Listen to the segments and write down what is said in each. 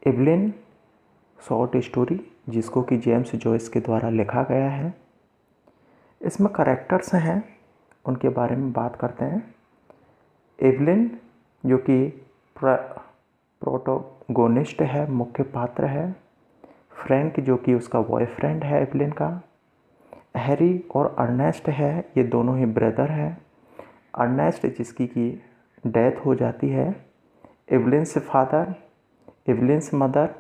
Evelyn short story जिसको कि James Joyce के द्वारा लिखा गया है। इसमें कैरेक्टर्स हैं, उनके बारे में बात करते हैं। एवलिन जो कि प्रोटोगोनिस्ट है, मुख्य पात्र है। फ्रैंक जो कि उसका बॉयफ्रेंड है एवलिन का। हैरी और अर्नेस्ट है, ये दोनों ही ब्रदर हैं। अर्नेस्ट जिसकी की डेथ हो जाती है। एवलिन्स फादर, एवलिन्स मदर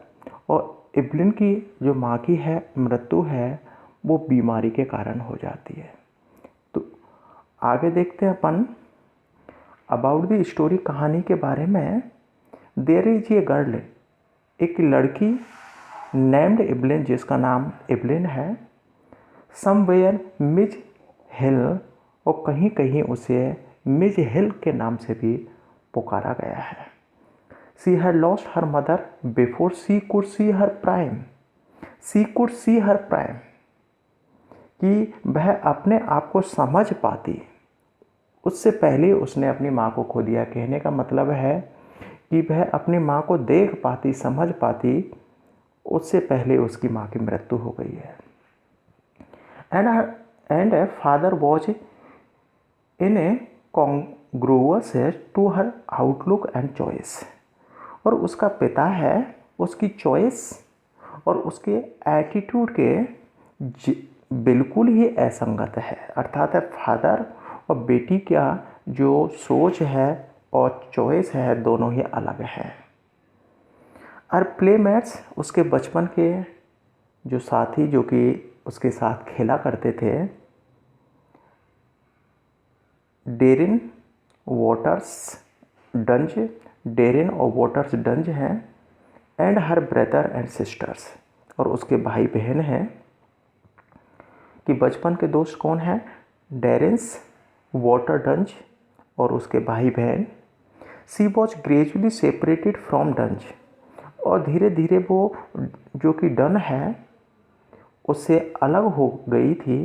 और एवलिन की जो माँ की है मृत्यु है वो बीमारी के कारण हो जाती है। तो आगे देखते हैं अपन अबाउट द स्टोरी, कहानी के बारे में। देयर इज ए गर्ल, एक लड़की नेम्ड एवलिन, जिसका नाम एवलिन है। समवेयर मिज हिल, और कहीं कहीं उसे मिज हिल के नाम से भी पुकारा गया है। She had lost her mother before she could see her prime. She could see her prime, कि वह अपने आप को समझ पाती, उससे पहले उसने अपनी माँ को खो दिया। कहने का मतलब है कि वह अपनी माँ को देख पाती, समझ पाती, उससे पहले उसकी माँ की मृत्यु हो गई है। And a father was in a congruous to her outlook and choice, और उसका पिता है उसकी चॉइस और उसके एटीट्यूड के बिल्कुल ही असंगत है। अर्थात है फादर और बेटी का जो सोच है और चॉइस है दोनों ही अलग है। और प्लेमेट्स, उसके बचपन के जो साथी जो कि उसके साथ खेला करते थे, डेरिन वॉटर्स डंज, डेरिन और वॉटर्स डंज हैं। And her brother and sisters, और उसके भाई बहन हैं। कि बचपन के दोस्त कौन हैं? डेरिन्स, वॉटर डंज और उसके भाई बहन। सी वॉज ग्रेजुअली सेपरेटेड फ्रॉम डंज, और धीरे धीरे वो जो कि डन है उससे अलग हो गई थी।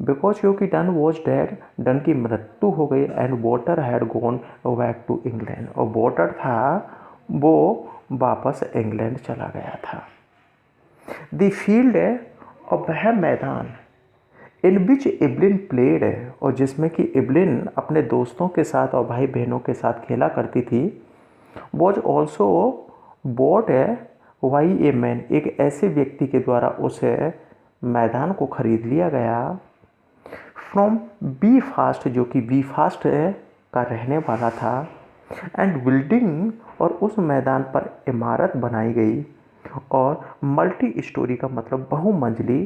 बिकॉज जो कि डन वॉज डेड, डन की मृत्यु हो गई। And water had gone back to England, और वॉटर था वो वापस इंग्लैंड चला गया था। द फील्ड, और वह मैदान, इन विच एवलिन प्लेड, और जिसमें कि एवलिन अपने दोस्तों के साथ और भाई बहनों के साथ खेला करती थी, was also bought by a man, एक ऐसे व्यक्ति के द्वारा उस मैदान को खरीद लिया गया। फ्रॉम बी फास्ट, जो कि बी फास्ट का रहने वाला था। एंड बिल्डिंग, और उस मैदान पर इमारत बनाई गई। और मल्टी स्टोरी का मतलब बहुमंजिली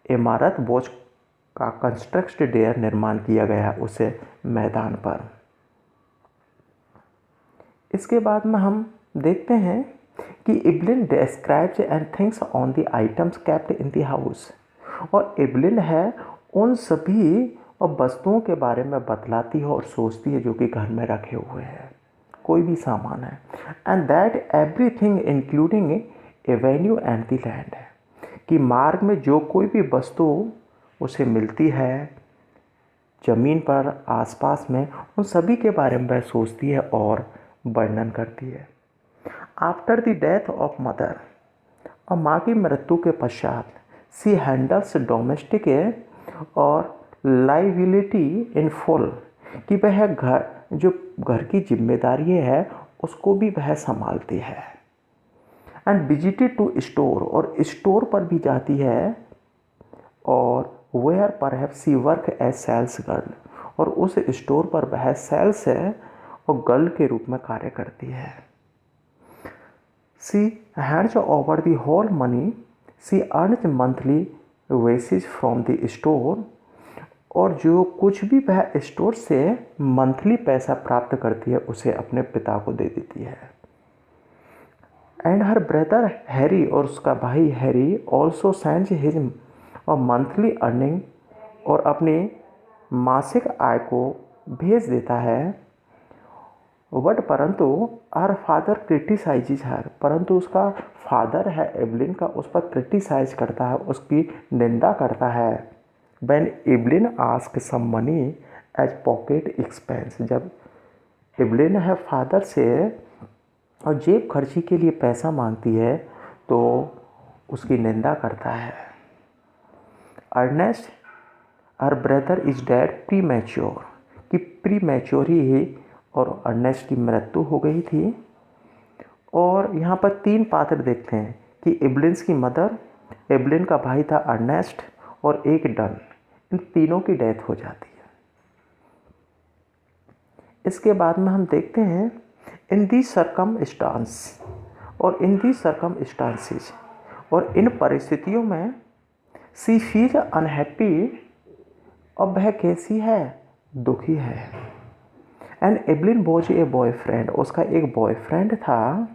इमारत वॉज का कंस्ट्रक्ट देयर, निर्माण किया गया उस मैदान पर। इसके बाद में हम देखते हैं कि Evelyn describes and thinks on the items kept in the house, और एवलिन है उन सभी और वस्तुओं के बारे में बतलाती है और सोचती है जो कि घर में रखे हुए हैं, कोई भी सामान है। And that everything including Avenue and the land, कि मार्ग में जो कोई भी वस्तु उसे मिलती है ज़मीन पर आसपास में, उन सभी के बारे में वह सोचती है और वर्णन करती है। After the death of mother, और माँ की मृत्यु के पश्चात, सी हैंडल्स डोमेस्टिक और लाइबिलिटी इन फुल, कि वह घर की जिम्मेदारी है उसको भी वह संभालती है। एंड विजिटेड टू स्टोर, और स्टोर पर भी जाती है। और where perhaps she work as sales girl, और उस स्टोर पर वह सेल्स है और गर्ल के रूप में कार्य करती है। She hands over the whole money she earns monthly basis from the store, और जो कुछ भी वह स्टोर से मंथली पैसा प्राप्त करती है उसे अपने पिता को दे देती है। एंड हर ब्रदर हैरी, और उसका भाई हैरी ऑल्सो सेंड्स हिज और मंथली अर्निंग, और अपनी मासिक आय को भेज देता है। बट परंतु हर फादर क्रिटिसाइज हर, परंतु उसका फादर है एवलिन का उस पर क्रिटिसाइज करता है, उसकी निंदा करता है। When Evelyn ask some money as pocket expense, जब एवलिन है फादर से और जेब खर्ची के लिए पैसा मांगती है तो उसकी निंदा करता है। Ernest her brother is dead premature, कि प्री मैच्योर ही और अर्नेस्ट की मृत्यु हो गई थी। और यहाँ पर 3 पात्र देखते हैं कि एब्लिन्स की मदर, एब्लिन का भाई था अर्नेस्ट और एक डन, इन तीनों की डेथ हो जाती है। इसके बाद में हम देखते हैं इन दी सर्कमस्टांस और इन दी सर्कमस्टांसेस, और इन परिस्थितियों में सी फील अनहैप्पी, और वह कैसी है, दुखी है। एंड एब्लिन वॉज ए बॉयफ्रेंड, उसका एक बॉयफ्रेंड था,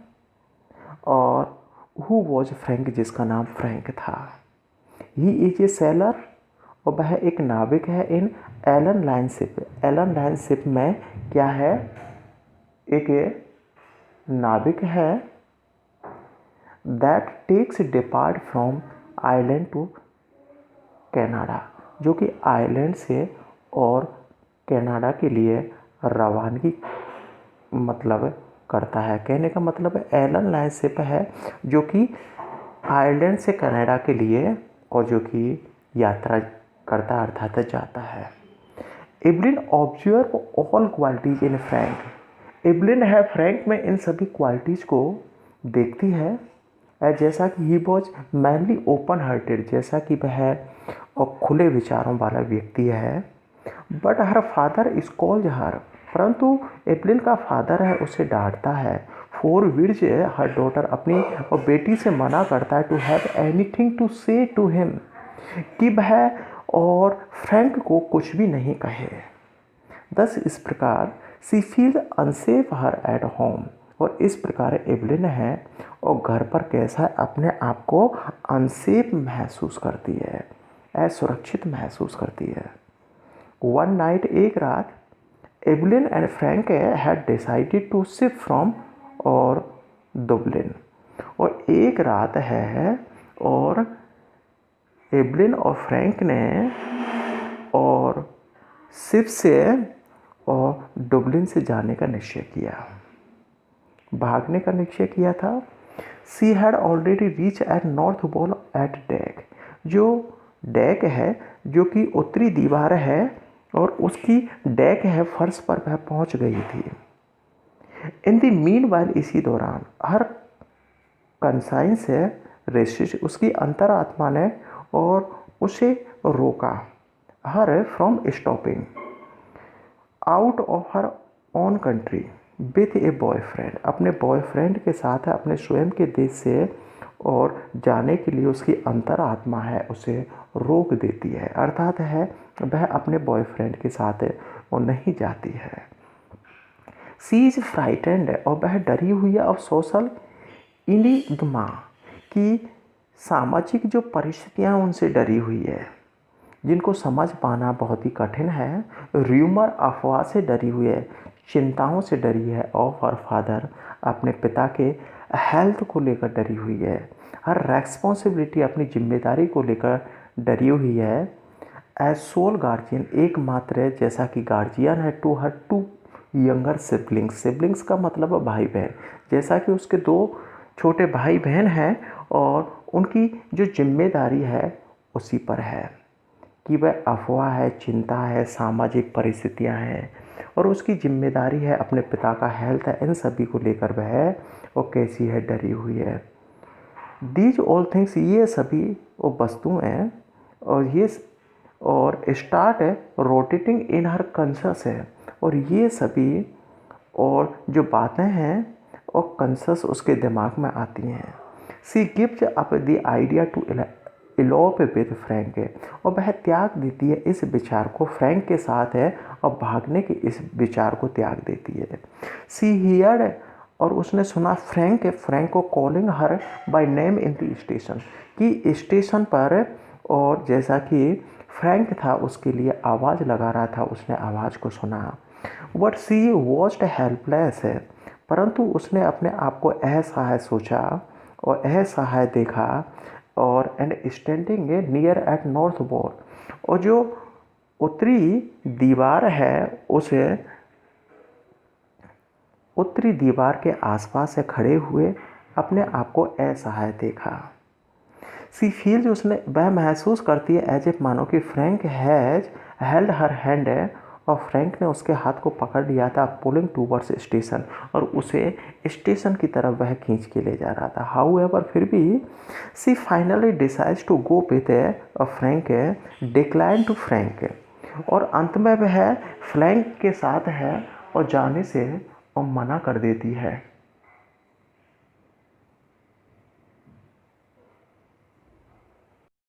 और हु वॉज फ्रैंक, जिसका नाम फ्रैंक था। ही इज ए सेलर, और वह एक नाविक है in Allan line ship. Allan line ship में क्या है, एक नाविक है that takes depart from island to Canada, जो कि आइलैंड से और कनाडा के लिए रवानगी मतलब करता है। कहने का मतलब एलन लाइन शिप है जो कि आयरलैंड से कनाडा के लिए और जो कि यात्रा करता अर्थात जाता है। Eveline observe all qualities in Frank, Eveline है फ्रैंक में इन सभी क्वालिटीज़ को देखती है। जैसा कि he was manly open hearted, जैसा कि वह और खुले विचारों वाला व्यक्ति है। But her father is called her, परंतु एब्लिन का फादर है उसे डांटता है। फॉर विच हर डॉटर, अपनी और बेटी से मना करता है टू हैव एनीथिंग टू से टू हिम, कि वह और फ्रैंक को कुछ भी नहीं कहे। दस इस प्रकार she feel unsafe her at home, और इस प्रकार एब्लिन है और घर पर कैसा अपने आप को अनसेफ महसूस करती है, असुरक्षित महसूस करती है। वन नाइट, एक रात, Eveline and Frank had decided to shift from और दुबलिन, और एक रात है और एब्लिन और फ्रैंक ने और शिप से और डुबलिन से जाने का निश्चय किया, भागने का निश्चय किया था। She had already reach at North Pole at deck, जो डेक है जो कि उत्तरी दीवार है और उसकी डेक है फर्श पर वह पहुंच गई थी। इन दी मीन वाइल, इसी दौरान हर कंसाइंस है रेसिस्ट, उसकी अंतरात्मा ने और उसे रोका, her from stopping out of her own country with A boyfriend, अपने बॉयफ्रेंड के साथ अपने स्वयं के देश से और जाने के लिए उसकी अंतरात्मा है उसे रोक देती है, अर्थात है वह अपने बॉयफ्रेंड के साथ वो नहीं जाती है। सी इज फ्राइटेंड, और वह डरी हुई है ऑफ सोशल इनिग्मा, की सामाजिक जो परिस्थितियाँ उनसे डरी हुई है जिनको समझ पाना बहुत ही कठिन है। र्यूमर, अफवाह से डरी हुई है, चिंताओं से डरी है। ऑफ हर फादर, अपने पिता के हेल्थ को लेकर डरी हुई है। हर रेस्पॉन्सिबिलिटी, अपनी जिम्मेदारी को लेकर डरी हुई है। एज सोल गार्जियन, एकमात्र जैसा कि गार्जियन है to her two younger siblings, siblings का मतलब है भाई बहन, जैसा कि उसके 2 छोटे भाई बहन हैं और उनकी जो जिम्मेदारी है उसी पर है कि वह अफवाह है, चिंता है, सामाजिक परिस्थितियां हैं और उसकी जिम्मेदारी है अपने पिता का हेल्थ है, इन सभी को लेकर वह और कैसी है, डरी हुई है। दीज ऑल थिंग्स, ये सभी वो वस्तुएं और ये और स्टार्ट है रोटेटिंग इन हर कंसस है, और ये सभी और जो बातें हैं और कंसस उसके दिमाग में आती हैं। She gives up the idea to elope with Frank, और वह त्याग देती है इस विचार को, फ्रैंक के साथ है और भागने के इस विचार को त्याग देती है। सी हियर्ड, और उसने सुना फ्रैंक को calling her by name in the station, कि स्टेशन पर और जैसा कि फ्रैंक था उसके लिए आवाज़ लगा रहा था, उसने आवाज़ को सुना। बट सी वॉज्ड हेल्पलेस है, परंतु उसने अपने आप को असहाय सोचा और असहाय देखा। और and standing near at North Wall, और जो उत्तरी दीवार है उसे उत्तरी दीवार के आसपास से खड़े हुए अपने आप को असहाय देखा। सी फील्स, उसने वह महसूस करती है एज इफ मानो कि Frank has held her hand और फ्रैंक ने उसके हाथ को पकड़ लिया था, पुलिंग टूवर्ड्स स्टेशन, और उसे स्टेशन की तरफ वह खींच के ले जा रहा था। हाउएवर, फिर भी she finally decides to go with Frank, decline to Frank, और अंत में वह फ्रैंक के साथ है और जाने से और मना कर देती है।